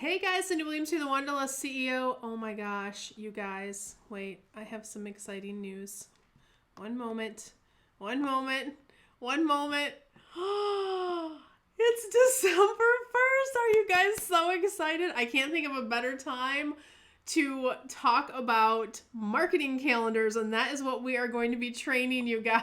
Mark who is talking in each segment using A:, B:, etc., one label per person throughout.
A: Hey guys, Cyndi Williams here, the Wanderlust CEO. Oh my gosh, you guys. Wait, I have some exciting news. One moment. It's December 1st. Are you guys so excited? I can't think of a better time to talk about marketing calendars, and that is what we are going to be training you guys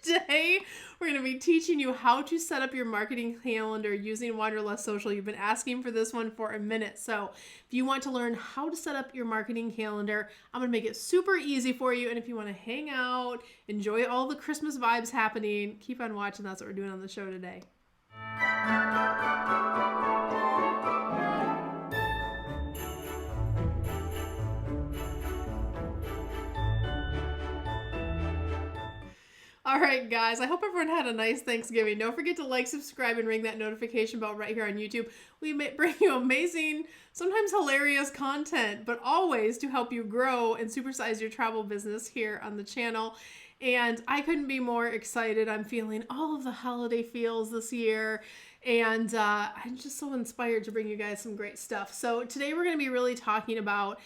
A: today. We're going to be teaching you how to set up your marketing calendar using Wanderlust Social. You've been asking for this one for a minute. So if you want to learn how to set up your marketing calendar, I'm going to make it super easy for you. And if you want to hang out, enjoy all the Christmas vibes happening, keep on watching. That's what we're doing on the show today. All right, guys, I hope everyone had a nice Thanksgiving. Don't forget to like, subscribe, and ring that notification bell right here on YouTube. We bring you amazing, sometimes hilarious content, but always to help you grow and supersize your travel business here on the channel. And I couldn't be more excited. I'm feeling all of the holiday feels this year. And I'm just so inspired to bring you guys some great stuff. So today we're going to be really talking about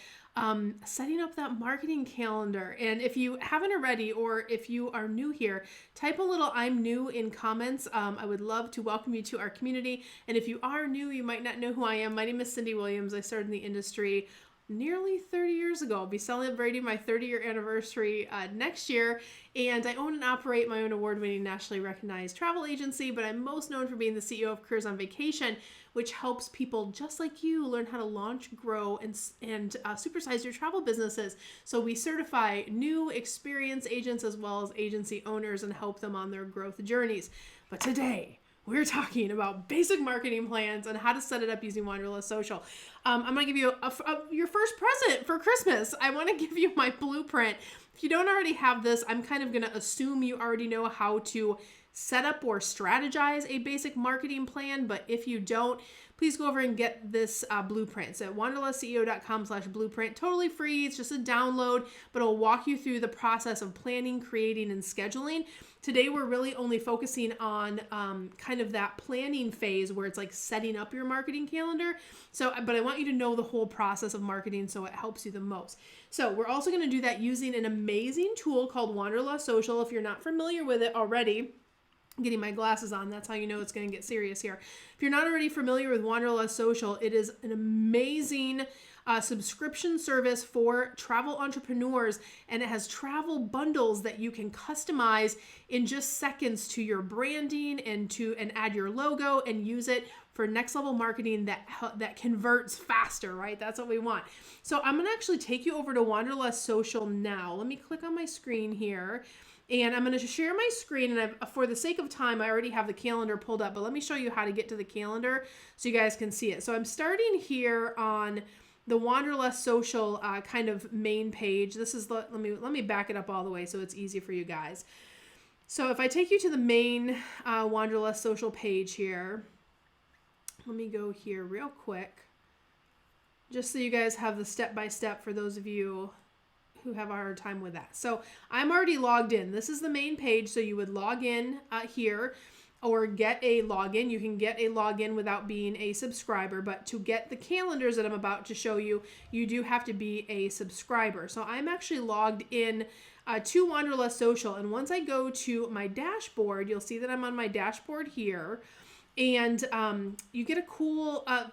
A: setting up that marketing calendar. And if you haven't already, or if you are new here, type a little "I'm new" in comments. I would love to welcome you to our community. And if you are new, you might not know who I am. My name is Cyndi Williams. I started in the industry nearly 30 years ago. I'll be celebrating my 30-year anniversary next year, and I own and operate my own award-winning, nationally recognized travel agency, but I'm most known for being the CEO of Careers on Vacation, which helps people just like you learn how to launch, grow, and supersize your travel businesses. So we certify new experienced agents as well as agency owners and help them on their growth journeys. But today, we're talking about basic marketing plans and how to set it up using Wanderlust Social. I'm going to give you your first present for Christmas. I want to give you my blueprint. If you don't already have this, I'm kind of going to assume you already know how to set up or strategize a basic marketing plan. But if you don't, please go over and get this blueprint. It's at wanderlustceo.com/blueprint. Totally free. It's just a download, but it'll walk you through the process of planning, creating, and scheduling. Today, we're really only focusing on kind of that planning phase where it's like setting up your marketing calendar. So, but I want you to know the whole process of marketing so it helps you the most. So we're also going to do that using an amazing tool called Wanderlust Social. If you're not familiar with it already, I'm getting my glasses on. That's how you know it's going to get serious here. If you're not already familiar with Wanderlust Social, it is an amazing subscription service for travel entrepreneurs, and it has travel bundles that you can customize in just seconds to your branding and add your logo and use it for next level marketing that converts faster, right? That's what we want. So I'm going to actually take you over to Wanderlust Social now. Let me click on my screen here. And I'm going to share my screen, and for the sake of time, I already have the calendar pulled up, but let me show you how to get to the calendar so you guys can see it. So I'm starting here on the Wanderlust Social kind of main page. This is let me back it up all the way so it's easy for you guys. So if I take you to the main Wanderlust Social page here, let me go here real quick, just so you guys have the step-by-step for those of you who have a hard time with that. So I'm already logged in. This is the main page. So you would log in here or get a login. You can get a login without being a subscriber, but to get the calendars that I'm about to show you, you do have to be a subscriber. So I'm actually logged in to Wanderlust Social. And once I go to my dashboard, you'll see that I'm on my dashboard here. And you get a cool, a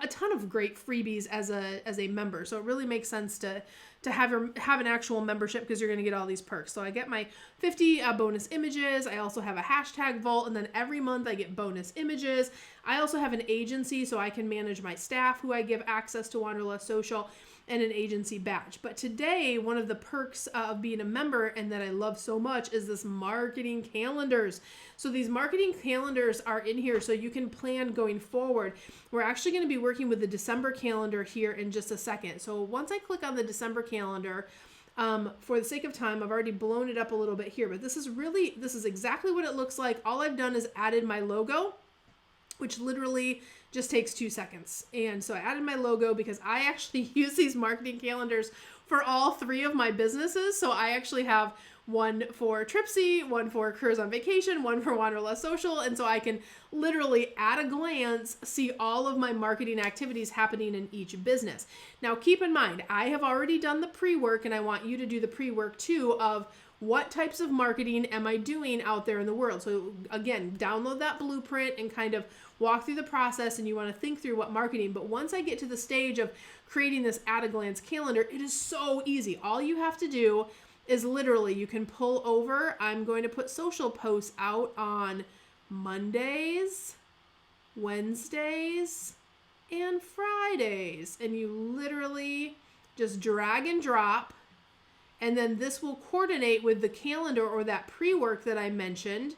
A: ton of great freebies as a member. So it really makes sense to have an actual membership because you're going to get all these perks. So I get my 50 bonus images. I also have a hashtag vault, and then every month I get bonus images. I also have an agency, so I can manage my staff who I give access to Wanderlust Social, and an agency badge. But today, one of the perks of being a member, and that I love so much, is this marketing calendars. So these marketing calendars are in here so you can plan going forward. We're actually going to be working with the December calendar here in just a second. So once I click on the December calendar, for the sake of time, I've already blown it up a little bit here, but this is exactly what it looks like. All I've done is added my logo, which literally just takes 2 seconds. And so I added my logo because I actually use these marketing calendars for all 3 of my businesses. So I actually have one for Tripsy, one for Careers on Vacation, one for Wanderlust Social. And so I can literally at a glance see all of my marketing activities happening in each business. Now, keep in mind, I have already done the pre-work, and I want you to do the pre-work too of what types of marketing am I doing out there in the world. So again, download that blueprint and kind of walk through the process, and you want to think through what marketing. But once I get to the stage of creating this at a glance calendar, it is so easy. All you have to do is literally, you can pull over. I'm going to put social posts out on Mondays, Wednesdays, and Fridays. And you literally just drag and drop. And then this will coordinate with the calendar or that pre-work that I mentioned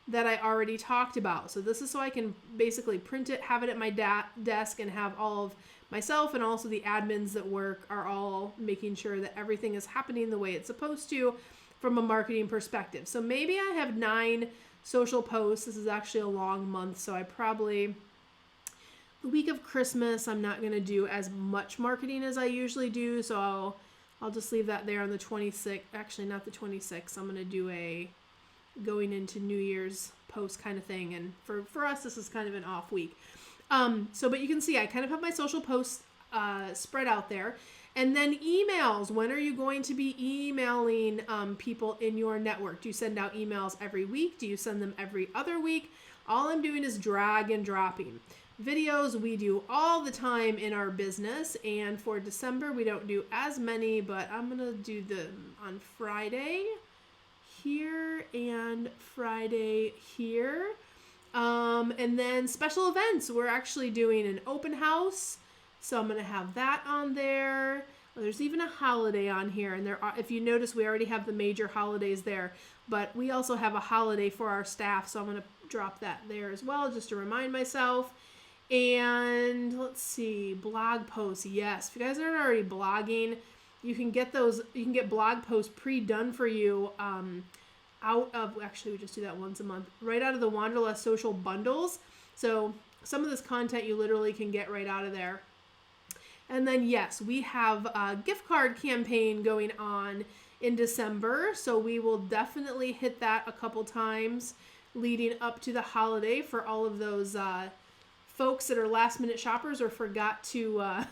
A: that I already talked about. So this is so I can basically print it, have it at my desk, and have all of myself and also the admins that work are all making sure that everything is happening the way it's supposed to from a marketing perspective. So maybe I have 9 social posts. This is actually a long month, so I probably, the week of Christmas, I'm not going to do as much marketing as I usually do. So I'll just leave that there on the 26th. Actually, not the 26th. I'm going to do a going into New Year's post kind of thing. And for us, this is kind of an off week. But you can see I kind of have my social posts spread out there. And then emails. When are you going to be emailing people in your network? Do you send out emails every week? Do you send them every other week? All I'm doing is drag and dropping. Videos we do all the time in our business, and for December we don't do as many, but I'm gonna do them on Friday here and Friday here. And then special events, we're actually doing an open house, so I'm gonna have that on there. There's even a holiday on here, and there are, if you notice, we already have the major holidays there, but we also have a holiday for our staff, so I'm gonna drop that there as well just to remind myself. And let's see, blog posts. Yes, if you guys aren't already blogging, you can get those, you can get blog posts pre-done for you out of, actually we just do that once a month, right out of the Wanderlust Social bundles. So some of this content you literally can get right out of there. And then yes, we have a gift card campaign going on in December, so we will definitely hit that a couple times leading up to the holiday for all of those folks that are last minute shoppers or forgot to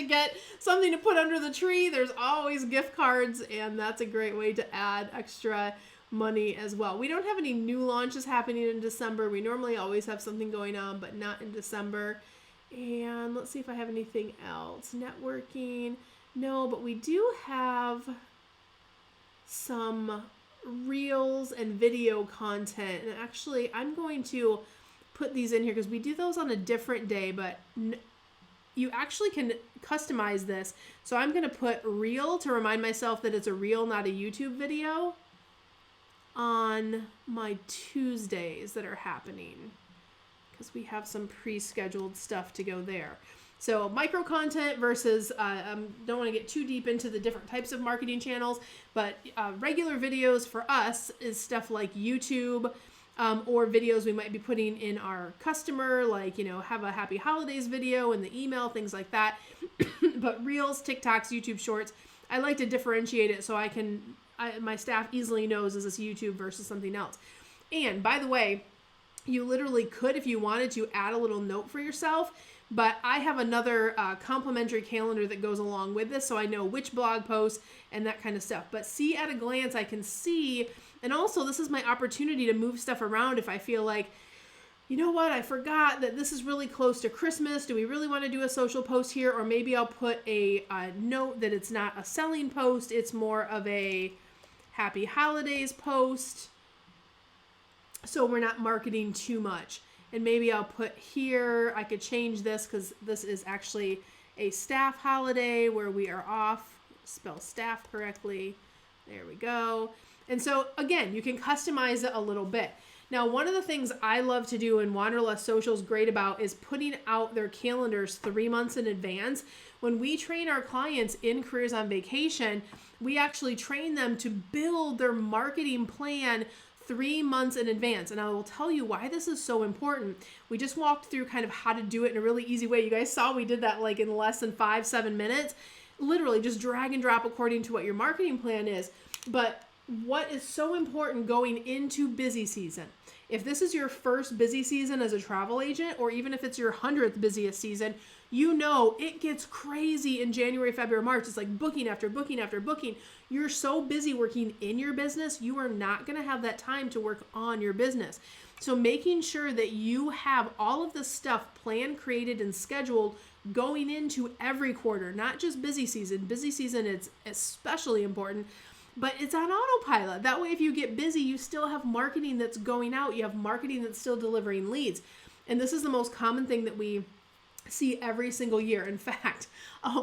A: get something to put under the tree. There's always gift cards, and that's a great way to add extra money as well. We don't have any new launches happening in December. We normally always have something going on, but not in December. And let's see if I have anything else. Networking. No, but we do have some reels and video content. And actually, I'm going to put these in here because we do those on a different day, but you actually can customize this. So I'm going to put reel to remind myself that it's a reel, not a YouTube video, on my Tuesdays that are happening because we have some pre-scheduled stuff to go there. So micro content versus, don't want to get too deep into the different types of marketing channels, but regular videos for us is stuff like YouTube, or videos we might be putting in our customer, like, you know, have a happy holidays video in the email, things like that. But reels, TikToks, YouTube shorts, I like to differentiate it so my staff easily knows is this YouTube versus something else. And by the way, you literally could, if you wanted to, add a little note for yourself, but I have another complimentary calendar that goes along with this, so I know which blog posts and that kind of stuff. But see at a glance, I can see. And also, this is my opportunity to move stuff around if I feel like, you know what, I forgot that this is really close to Christmas. Do we really want to do a social post here? Or maybe I'll put a note that it's not a selling post. It's more of a happy holidays post. So we're not marketing too much. And maybe I'll put here, I could change this because this is actually a staff holiday where we are off. Spell staff correctly. There we go. And so, again, you can customize it a little bit. Now, one of the things I love to do and Wanderlust Social is great about is putting out their calendars 3 months in advance. When we train our clients in Careers on Vacation, we actually train them to build their marketing plan 3 months in advance. And I will tell you why this is so important. We just walked through kind of how to do it in a really easy way. You guys saw we did that like in less than 5-7 minutes. Literally just drag and drop according to what your marketing plan is. But what is so important going into busy season. If this is your first busy season as a travel agent, or even if it's your 100th busiest season, you know it gets crazy in January, February, March. It's like booking after booking after booking. You're so busy working in your business, you are not going to have that time to work on your business. So making sure that you have all of the stuff planned, created, and scheduled going into every quarter, not just busy season. Busy season is especially important, but it's on autopilot. That way, if you get busy, you still have marketing that's going out. You have marketing that's still delivering leads. And this is the most common thing that we see every single year. In fact,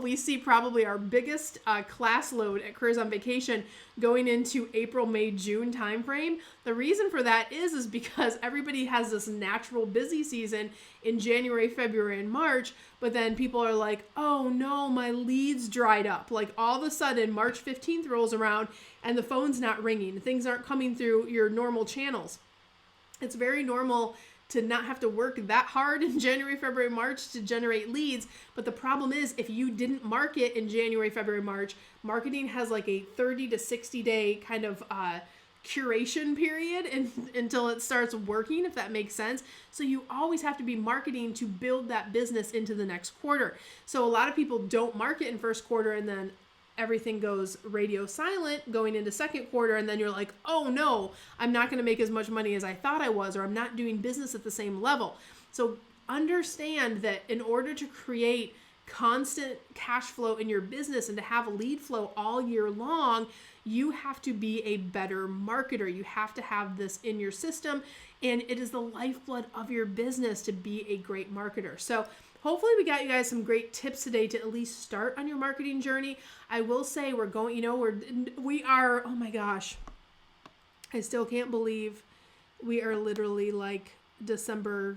A: we see probably our biggest class load at Careers on Vacation going into April, May, June timeframe. The reason for that is because everybody has this natural busy season in January, February, and March, but then people are like, oh no, my leads dried up. Like all of a sudden, March 15th rolls around and the phone's not ringing. Things aren't coming through your normal channels. It's very normal to not have to work that hard in January, February, March to generate leads. But the problem is if you didn't market in January, February, March, marketing has like a 30 to 60 day kind of curation period until it starts working, if that makes sense. So you always have to be marketing to build that business into the next quarter. So a lot of people don't market in first quarter and then everything goes radio silent going into second quarter, and then you're like, oh no, I'm not going to make as much money as I thought I was, or I'm not doing business at the same level. So understand that in order to create constant cash flow in your business and to have a lead flow all year long, you have to be a better marketer. You have to have this in your system, and it is the lifeblood of your business to be a great marketer. So hopefully we got you guys some great tips today to at least start on your marketing journey. I will say we're going, we are, oh my gosh, I still can't believe we are literally like December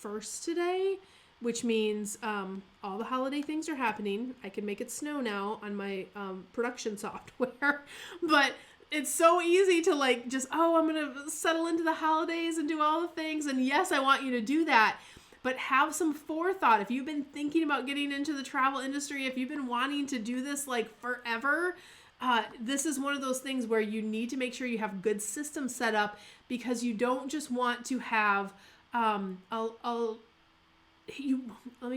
A: 1st today, which means all the holiday things are happening. I can make it snow now on my production software, but it's so easy to like just, I'm going to settle into the holidays and do all the things. And yes, I want you to do that. But have some forethought. If you've been thinking about getting into the travel industry, if you've been wanting to do this like forever, this is one of those things where you need to make sure you have good systems set up, because you don't just want to have, let me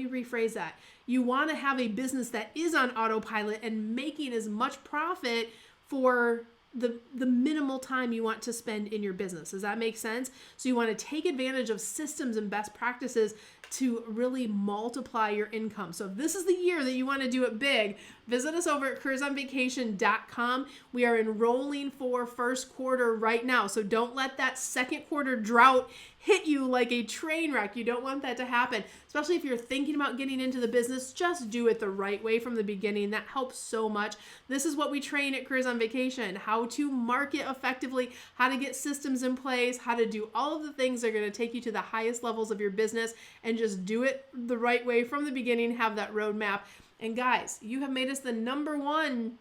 A: rephrase that. You want to have a business that is on autopilot and making as much profit for the minimal time you want to spend in your business. Does that make sense? So you want to take advantage of systems and best practices to really multiply your income. So if this is the year that you want to do it big, visit us over at careersonvacation.com. We are enrolling for first quarter right now. So don't let that second quarter drought hit you like a train wreck. You don't want that to happen, especially if you're thinking about getting into the business. Just do it the right way from the beginning. That helps so much. This is what we train at Careers on Vacation: how to market effectively, how to get systems in place, how to do all of the things that are going to take you to the highest levels of your business, and just do it the right way from the beginning. Have that roadmap. And guys, you have made us the #1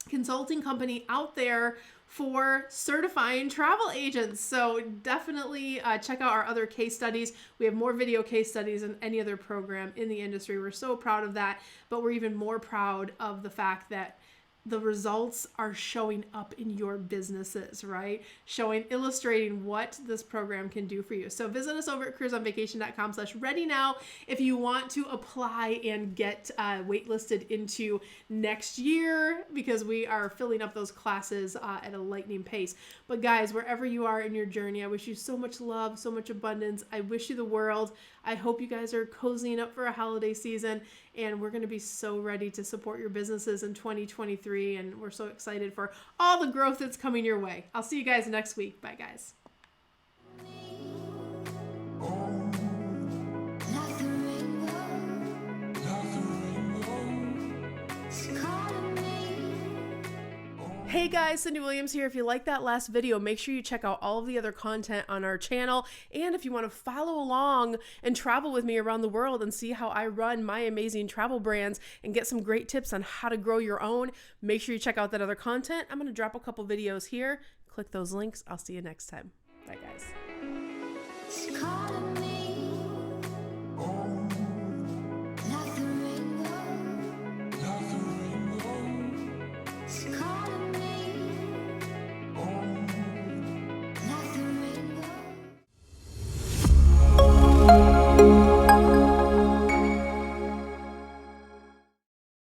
A: consulting company out there for certifying travel agents. So definitely check out our other case studies. We have more video case studies than any other program in the industry. We're so proud of that, but we're even more proud of the fact that the results are showing up in your businesses, right? Illustrating what this program can do for you. So visit us over at careersonvacation.com/ready now if you want to apply and get waitlisted into next year, because we are filling up those classes at a lightning pace. But guys, wherever you are in your journey, I wish you so much love, so much abundance. I wish you the world. I hope you guys are cozying up for a holiday season, and we're going to be so ready to support your businesses in 2023, and we're so excited for all the growth that's coming your way. I'll see you guys next week. Bye, guys. Hey guys, Cyndi Williams here. If you like that last video, make sure you check out all of the other content on our channel. And if you want to follow along and travel with me around the world and see how I run my amazing travel brands and get some great tips on how to grow your own, make sure you check out that other content. I'm going to drop a couple videos here. Click those links. I'll see you next time. Bye guys.